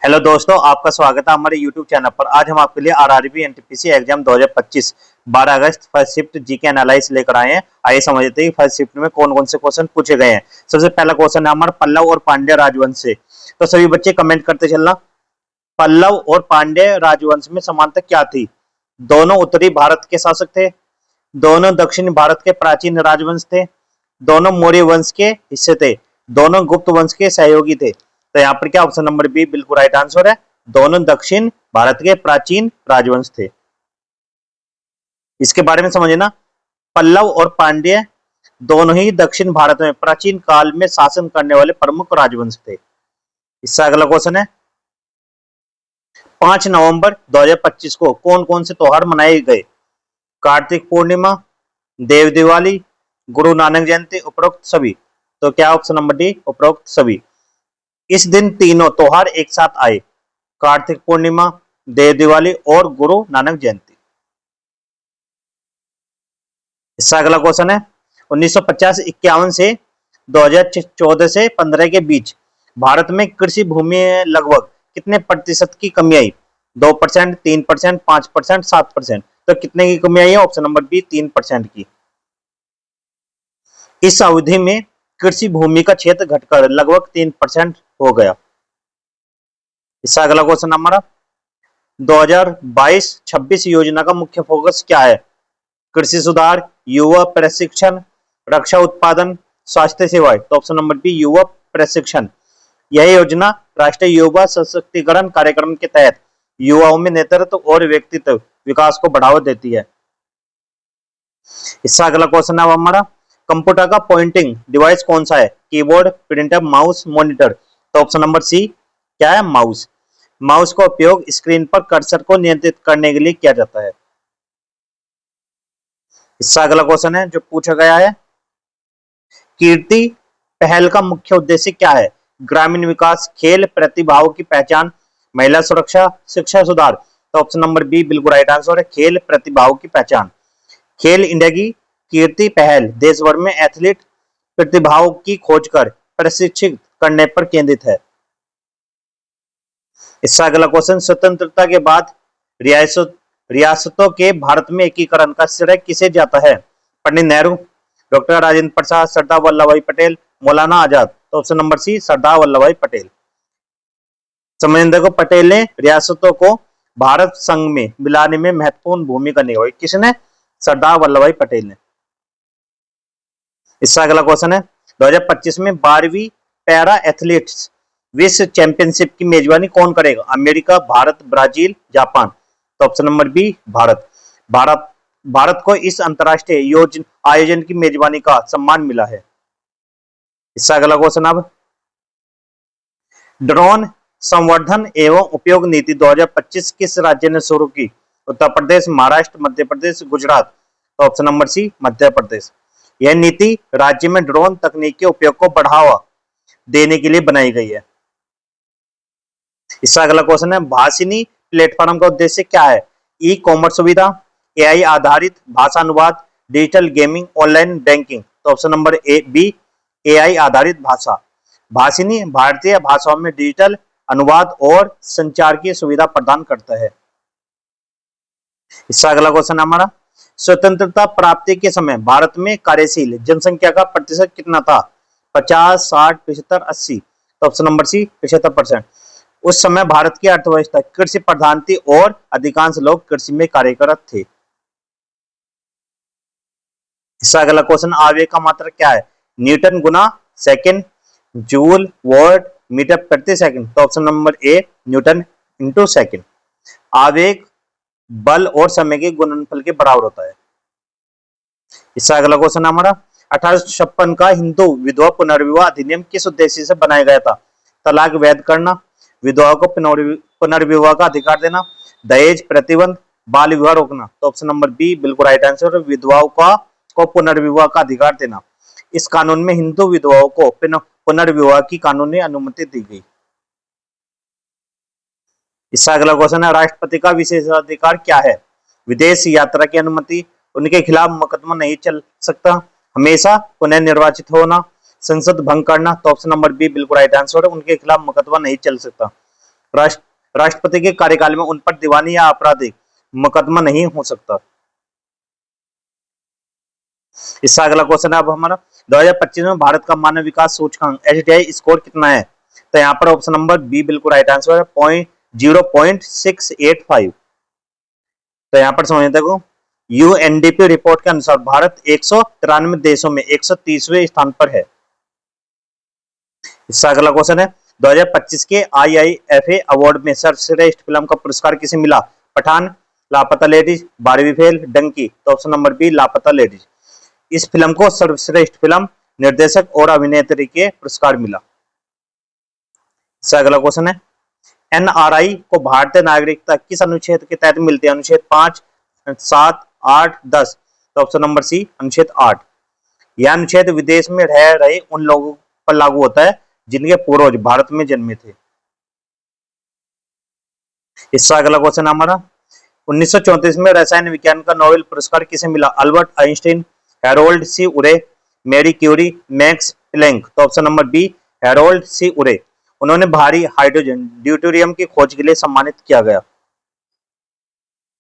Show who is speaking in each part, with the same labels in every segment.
Speaker 1: Hello दोस्तों, आपका स्वागत है हमारे YouTube चैनल पर। आज हम आपके लिए आरआरबी एनटीपीसी एग्जाम 2025 12 अगस्त फर्स्ट शिफ्ट जीके एनालाइज लेकर आए हैं। आइए समझते हैं कि फर्स्ट शिफ्ट में कौन कौन से क्वेश्चन पूछे गए हैं। सबसे पहला क्वेश्चन है हमारा पल्लव और पांड्य राजवंश से। तो सभी बच्चे कमेंट करते चलना। पल्लव और पांड्य राजवंश में समानता क्या थी? दोनों उत्तरी भारत के शासक थे, दोनों दक्षिण भारत के प्राचीन राजवंश थे, दोनों मौर्य वंश के हिस्से थे, दोनों गुप्त वंश के सहयोगी थे। तो यहाँ पर क्या ऑप्शन नंबर बी बिल्कुल राइट आंसर है। दोनों दक्षिण भारत के प्राचीन राजवंश थे। इसके बारे में समझे ना, पल्लव और पांड्य दोनों ही दक्षिण भारत में प्राचीन काल में शासन करने वाले प्रमुख राजवंश थे। इससे अगला क्वेश्चन है 5 नवंबर 2025 को कौन कौन से त्योहार मनाए गए? कार्तिक पूर्णिमा, देव दिवाली, गुरु नानक जयंती, उपरोक्त सभी। तो क्या ऑप्शन नंबर डी उपरोक्त सभी। इस दिन तीनों त्योहार एक साथ आए, कार्तिक पूर्णिमा, देव दिवाली और गुरु नानक जयंती। इसका अगला क्वेश्चन है 1950-51 से 2014 से 15 के बीच भारत में कृषि भूमि में लगभग कितने प्रतिशत की कमी आई? 2%, 3%, 5%, 7%। तो कितने की कमी आई है? ऑप्शन नंबर बी 3% की। इस अवधि में कृषि भूमि का क्षेत्र घटकर लगभग 3% हो गया। इसका अगला क्वेश्चन हमारा 2022-26 योजना का मुख्य फोकस क्या है? कृषि सुधार, युवा प्रशिक्षण, रक्षा उत्पादन, स्वास्थ्य सेवाएं। तो ऑप्शन नंबर बी युवा प्रशिक्षण। यह योजना राष्ट्रीय युवा सशक्तिकरण कार्यक्रम के तहत युवाओं में नेतृत्व और व्यक्तित्व विकास को बढ़ावा देती है। इसका अगला क्वेश्चन है हमारा कंप्यूटर का पॉइंटिंग डिवाइस कौन सा है? Keyboard, printer, mouse, monitor. तो ऑप्शन नंबर सी क्या है? माउस। माउस का उपयोग स्क्रीन पर कर्सर को नियंत्रित करने के लिए किया जाता है। इसका अगला क्वेश्चन है जो पूछा गया है कीर्ति पहल का मुख्य उद्देश्य क्या है? ग्रामीण विकास, खेल प्रतिभाओं की पहचान, महिला सुरक्षा, शिक्षा सुधार। तो ऑप्शन नंबर बी बिल्कुल राइट आंसर है, खेल प्रतिभाओं की पहचान। खेल इंडिया की कीर्ति पहल देश भर में एथलीट प्रतिभाओं की खोज कर प्रशिक्षित करने पर केंद्रित है। इसका अगला क्वेश्चन स्वतंत्रता के बाद रियासतों के भारत में एकीकरण का श्रेय किसे जाता है? पंडित नेहरू, डॉक्टर राजेंद्र प्रसाद, सरदार वल्लभ भाई पटेल, मौलाना आजाद। तो option number C Sardar Vallabh भाई पटेल। समझेंद्र को पटेल ने रियासतों को भारत संघ में मिलाने में महत्वपूर्ण भूमिका निभाई। किसने? सरदार वल्लभ भाई पटेल ने। इसका अगला क्वेश्चन है 2025 में 12वीं पैरा एथलीट्स विश्व चैंपियनशिप की मेजबानी कौन करेगा? America, Bharat, Brazil, Japan. तो option number B Bharat. Bharat को इस अंतरराष्ट्रीय आयोजन की मेजबानी का सम्मान मिला है। इसका अगला क्वेश्चन अब ड्रोन संवर्धन एवं उपयोग नीति 2025 किस राज्य ने शुरू की? उत्तर प्रदेश, महाराष्ट्र, मध्य प्रदेश, गुजरात। तो option number C Madhya Pradesh. यह नीति राज्य में ड्रोन तकनीक के उपयोग को बढ़ावा देने के लिए बनाई गई है। इसका अगला क्वेश्चन है भाषिनी प्लेटफॉर्म का उद्देश्य क्या है? ई कॉमर्स सुविधा, एआई आधारित भाषा अनुवाद, डिजिटल गेमिंग, ऑनलाइन बैंकिंग। तो option number A B AI आधारित भाषा। भाषिनी भारतीय भाषाओं में डिजिटल अनुवाद और संचार की सुविधा प्रदान करता है। इसका अगला क्वेश्चन हमारा स्वतंत्रता प्राप्ति के समय भारत में कार्यशील जनसंख्या का प्रतिशत कितना था? 50, 60, 75, 80। तो ऑप्शन नंबर सी 75%। उस समय भारत की अर्थव्यवस्था कृषि प्रधान थी और अधिकांश लोग कृषि में कार्यरत थे। इसका अगला क्वेश्चन आवेग का मात्रक क्या है? न्यूटन गुना सेकंड, जूल, वॉट, मीटर प्रति सेकंड। तो option number A newton into second. आवेग बल और समय के गुणनफल के बराबर होता है। इसका अगला क्वेश्चन हमारा 1856 का हिंदू विधवा पुनर्विवाह अधिनियम किस उद्देश्य से बनाया गया था? तलाक वैध करना, विधवाओं को पुनर्विवाह का अधिकार देना, दहेज प्रतिबंध, बाल विवाह रोकना। तो ऑप्शन नंबर बी बिल्कुल राइट आंसर, विधवाओं को पुनर्विवाह का अधिकार देना। इस कानून में हिंदू विधवाओं को पुनर्विवाह की कानूनी अनुमति दी गई। इसका अगला क्वेश्चन है राष्ट्रपति का विशेषाधिकार क्या है? विदेश यात्रा की अनुमति, उनके खिलाफ मुकदमा नहीं चल सकता, हमेशा पुनः निर्वाचित होना, संसद भंग करना। तो ऑप्शन नंबर बी बिल्कुल राइट आंसर है, उनके खिलाफ मुकदमा नहीं चल सकता। राष्ट्रपति के कार्यकाल में उन पर दीवानी या आपराधिक मुकदमा नहीं हो सकता। इससे अगला क्वेश्चन है अब हमारा 2025 में भारत का मानव विकास सूचकांक HDI स्कोर कितना है? तो यहाँ पर ऑप्शन नंबर बी बिल्कुल राइट आंसर है 0.685। तो यहाँ पर समझ देखो UNDP रिपोर्ट के अनुसार भारत 193 देशों में 130वें स्थान पर है। इससे अगला क्वेश्चन है 2025 के IIFA अवार्ड में सर्वश्रेष्ठ फिल्म का पुरस्कार किसे मिला? पठान, लापता लेडीज, बारहवीं फेल, डंकी। तो ऑप्शन नंबर बी लापता लेडीज। इस फिल्म को सर्वश्रेष्ठ फिल्म, निर्देशक और अभिनेत्री के पुरस्कार मिला। इससे अगला क्वेश्चन है NRI को भारतीय नागरिकता किस अनुच्छेद के तहत मिलती है? अनुच्छेद 5, 7, 8, 10। तो ऑप्शन नंबर सी अनुच्छेद 8। यह अनुच्छेद विदेश में रह रहे उन लोगों पर लागू होता है जिनके पूर्वज भारत में जन्मे थे। इससे अगला क्वेश्चन हमारा 1934 में रसायन विज्ञान का नोबेल पुरस्कार किसे मिला? अल्बर्ट आइंस्टीन, हैरोल्ड सी उरे, मैरी क्यूरी, मैक्स प्लैंक। तो ऑप्शन नंबर बी हैरोल्ड सी उरे। उन्होंने भारी हाइड्रोजन ड्यूटेरियम की खोज के लिए सम्मानित किया गया।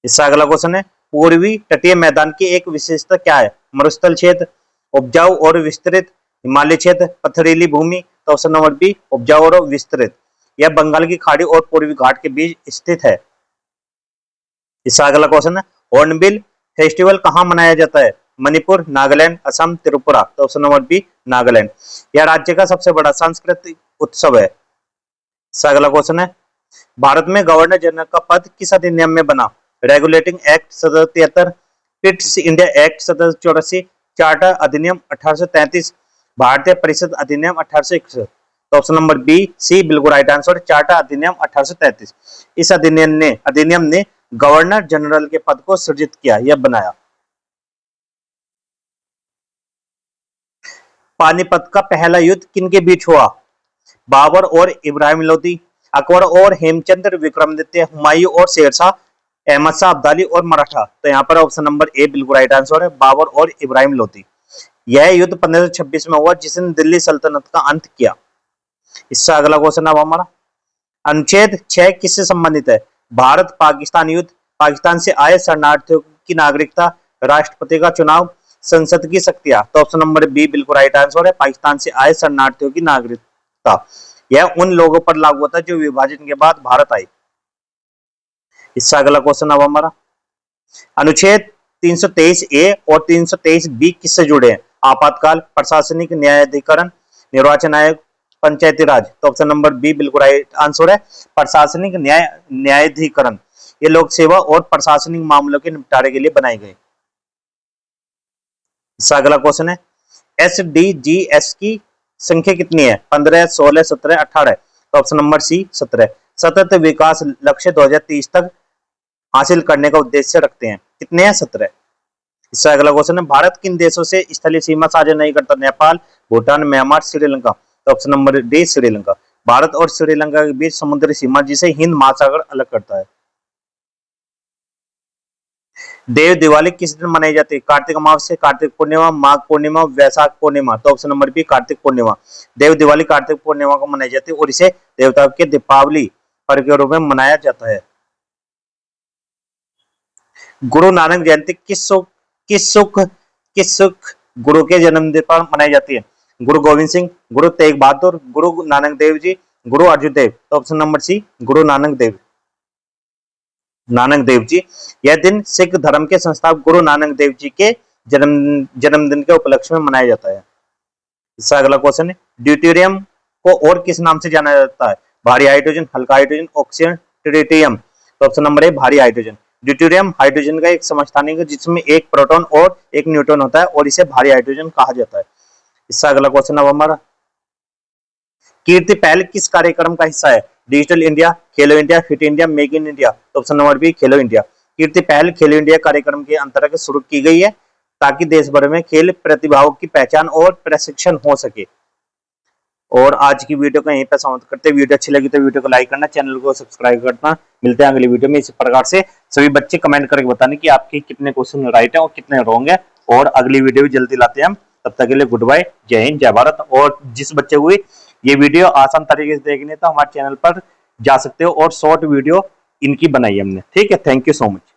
Speaker 1: इससे अगला क्वेश्चन है पूर्वी तटीय मैदान की एक विशेषता क्या है? मरुस्थल क्षेत्र, उपजाऊ और विस्तृत, हिमालय क्षेत्र, पथरीली भूमि। तो ऑप्शन नंबर बी उपजाऊ और विस्तृत। यह बंगाल की खाड़ी और पूर्वी घाट के बीच स्थित है। इससे अगला क्वेश्चन है हॉर्नबिल फेस्टिवल कहाँ मनाया जाता है? मणिपुर, नागालैंड, असम, त्रिपुरा। तो ऑप्शन नंबर बी नागालैंड। यह राज्य का सबसे बड़ा सांस्कृतिक उत्सव है। इससे अगला क्वेश्चन है भारत में गवर्नर जनरल का पद किस अधिनियम में बना? Regulating act 1773, Pitt's India act 1784, charter अधिनियम 1833, भारतीय परिषद अधिनियम 1861। तो ऑप्शन नंबर बी सी बिल्कुल राइट आंसर, चार्टर अधिनियम 1833। इस अधिनियम ने गवर्नर जनरल के पद को सृजित किया या बनाया। पानीपत का पहला युद्ध किनके बीच हुआ? बाबर और इब्राहिम लोदी, अकबर और हेमचंद्र विक्रमादित्य, हुमायूं और शेरशाह, अहमद शाह अब्दाली और मराठा। तो यहाँ पर ऑप्शन नंबर ए बिल्कुल राइट आंसर है, बाबर और इब्राहिम लोदी। यह युद्ध 1526 में हुआ जिसने दिल्ली सल्तनत का अंत किया। इससे अगला क्वेश्चन अब हमारा अनुच्छेद 6 किससे संबंधित है? भारत पाकिस्तान युद्ध, पाकिस्तान से आए शरणार्थियों की नागरिकता, राष्ट्रपति का चुनाव, संसद की शक्तियां। तो ऑप्शन नंबर बी बिल्कुल राइट आंसर है, पाकिस्तान से आए शरणार्थियों की नागरिकता। यह उन लोगों पर लागू होता है जो विभाजन के बाद भारत आए। इससे अगला क्वेश्चन अब हमारा अनुच्छेद 323 ए और 323 बी किससे जुड़े हैं? आपातकाल, प्रशासनिक न्यायाधिकरण, निर्वाचन आयोग, पंचायती राज। तो ऑप्शन नंबर बी बिल्कुल राइट आंसर है, प्रशासनिक न्यायाधिकरण। ये लोक सेवा और प्रशासनिक मामलों के निपटारे के लिए बनाए गए। इससे अगला क्वेश्चन है SDGs की संख्या कितनी है? 15, 16, 17, 18। तो ऑप्शन नंबर सी 17। सतत विकास लक्ष्य 2030 तक हासिल करने का उद्देश्य रखते हैं। कितने हैं? 17। इससे अगला क्वेश्चन है भारत किन देशों से स्थलीय सीमा साझा नहीं करता? नेपाल, भूटान, म्यांमार, श्रीलंका। तो option number D Sri Lanka. Bharat और श्रीलंका के बीच समुद्री सीमा जिसे हिंद महासागर अलग करता है। देव दिवाली किस दिन मनाई जाती है? कार्तिक अमावस्या, कार्तिक पूर्णिमा, माघ पूर्णिमा, वैशाख पूर्णिमा। तो option number B Kartik Purnima. देव दिवाली कार्तिक पूर्णिमा को मनाई जाती है और इसे देवताओं के दीपावली पर्व के रूप में मनाया जाता है। गुरु नानक जयंती किस सुख गुरु के जन्मदिन पर मनाई जाती है? गुरु गोविंद सिंह, गुरु तेग बहादुर, गुरु नानक देव जी, गुरु अर्जुन देव। तो option number C Guru Nanak Dev ji. यह दिन सिख धर्म के संस्थापक गुरु नानक देव जी के जन्मदिन के उपलक्ष्य में मनाया जाता है। इसका अगला क्वेश्चन है ड्यूटेरियम को और किस नाम से जाना जाता है? भारी हाइड्रोजन, हल्का हाइड्रोजन, ऑक्सीजन, ट्रिटियम। तो ऑप्शन नंबर ए भारी हाइड्रोजन। ड्यूटेरियम हाइड्रोजन का एक समस्थानिक है जिसमें एक प्रोटॉन और एक न्यूट्रॉन होता है और इसे भारी हाइड्रोजन कहा जाता है। इसका अगला क्वेश्चन अब हमारा कीर्ति पहल किस कार्यक्रम का हिस्सा है? Digital India, Khelo India, fit India, make in India. तो ऑप्शन नंबर बी खेलो इंडिया। कीर्ति पहल खेलो इंडिया कार्यक्रम के अंतर्गत शुरू की गई है ताकि देश भर में खेल प्रतिभाओं की पहचान और प्रशिक्षण हो सके। और आज की वीडियो को यहीं पर समाप्त करते हैं। वीडियो अच्छी लगी तो वीडियो को लाइक करना, चैनल को सब्सक्राइब करना। मिलते हैं अगली वीडियो में। इसी प्रकार से सभी बच्चे कमेंट करके बताने कि आपके कितने क्वेश्चन राइट है और कितने रॉन्ग है। और अगली वीडियो भी जल्दी लाते हैं हम। तब तक के लिए गुड बाय, जय हिंद, जय भारत। और जिस बच्चे को ये वीडियो आसान तरीके से देखनी है तो हमारे चैनल पर जा सकते हो और शॉर्ट वीडियो इनकी बनाई हमने। ठीक है, थैंक यू सो मच।